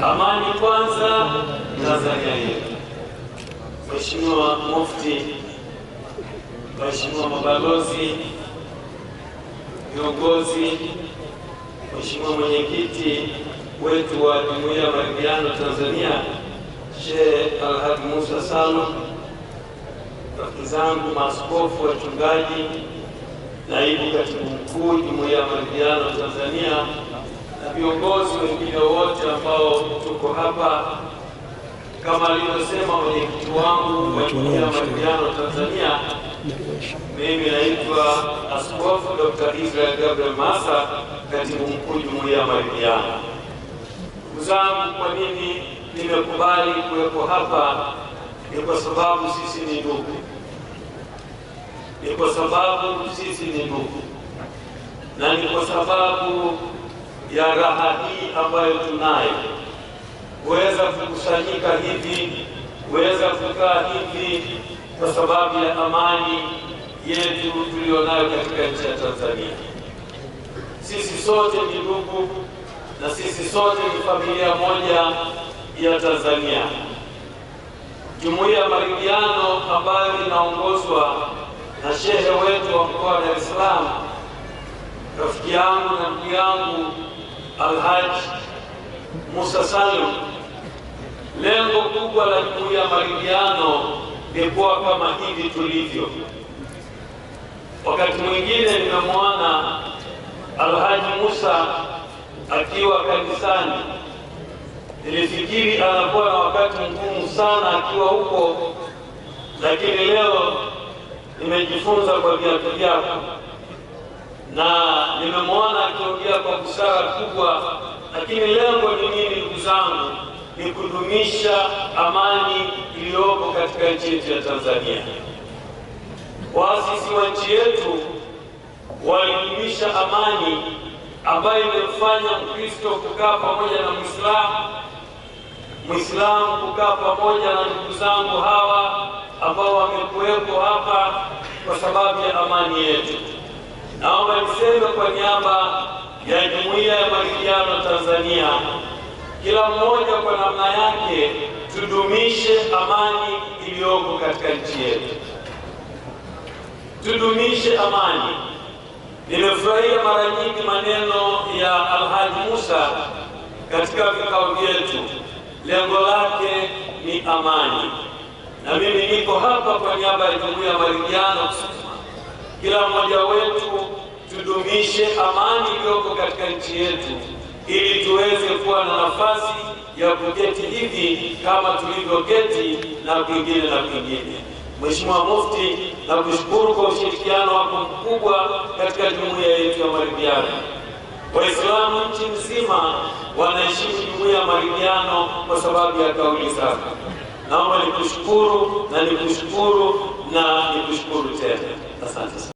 Amani kwanza, Tanzania yetu. Mheshimiwa Mufti, Mheshimiwa mabalozi, viongozi, Mheshimiwa mwenyekiti wetu wa Jumuiya ya Maridhiano Tanzania, Sheikh Alhaji Musa Salum, rafiki zangu maaskofu, wachungaji, naibu katibu mkuu Jumuiya ya Maridhiano Tanzania na viongozi wengine wote ambao tuko hapa. Kama alivyosema mwenyekiti wangu wa Jumuiya ya Maridhiano Tanzania, mimi naitwa Askofu Dr. Israel Gabriel Massa, katibu mkuu Jumuiya ya Maridhiano. Ndugu zangu, kwa nini nimekubali kuwepo hapa? Ni kwa sababu sisi ni ndugu. Ni kwa sababu sisi ni ndugu, na ni kwa sababu ya raha hii ambayo tunayo, kuweza kukusanyika hivi, kuweza kukaa hivi, kwa sababu ya amani yetu tulionayo katika nchi ya Tanzania. Sisi sote ni ndugu na sisi sote ni familia moja ya Tanzania. Jumuiya ya Maridhiano ambayo inaongozwa na shehe wetu wa mkoa wa Dar es Salaam, rafiki yangu na ndugu yangu Alhaji Musa Salum, lengo kubwa la Jumuiya ya Maridhiano ni kuwa kama hivi tulivyo. Wakati mwingine nimemwona Alhaji Musa akiwa kanisani, nilifikiri anakuwa na wakati mgumu sana akiwa huko, lakini leo nimejifunza kwa viatu vyako na nimemwona akiongea kwa busara kubwa. Lakini lengo ni nini, ndugu zangu? Ni kudumisha amani iliyoko katika nchi yetu ya Tanzania. Waasisi wa nchi yetu walidumisha amani ambayo imemfanya Mkristo kukaa pamoja na Muislamu kukaa pamoja na ndugu zangu hawa ambao wamekuwepo hapa kwa sababu ya amani yetu. Naomba niseme kwa niaba ya Jumuiya ya Maridhiano Tanzania, kila mmoja kwa namna yake tudumishe amani iliyoko katika nchi yetu. Tudumishe amani. Nimefurahia mara nyingi maneno ya Alhaji Musa katika vikao vyetu. Lengo lake ni amani, na mimi niko hapa kwa niaba ya Jumuiya ya Maridhiano kusema kila mmoja wetu tudumishe amani iliyoko katika nchi yetu, ili tuweze kuwa na nafasi ya kuketi hivi kama tulivyoketi na kwingine na kwingine. Mheshimiwa Mufti, na kushukuru kwa ushirikiano wako mkubwa katika jumuiya yetu ya Maridhiano. Waislamu nchi nzima wanaheshimu Jumuiya ya Maridhiano kwa sababu ya kauli zako. Naomba nikushukuru na nikushukuru na nikushukuru tena. Asante.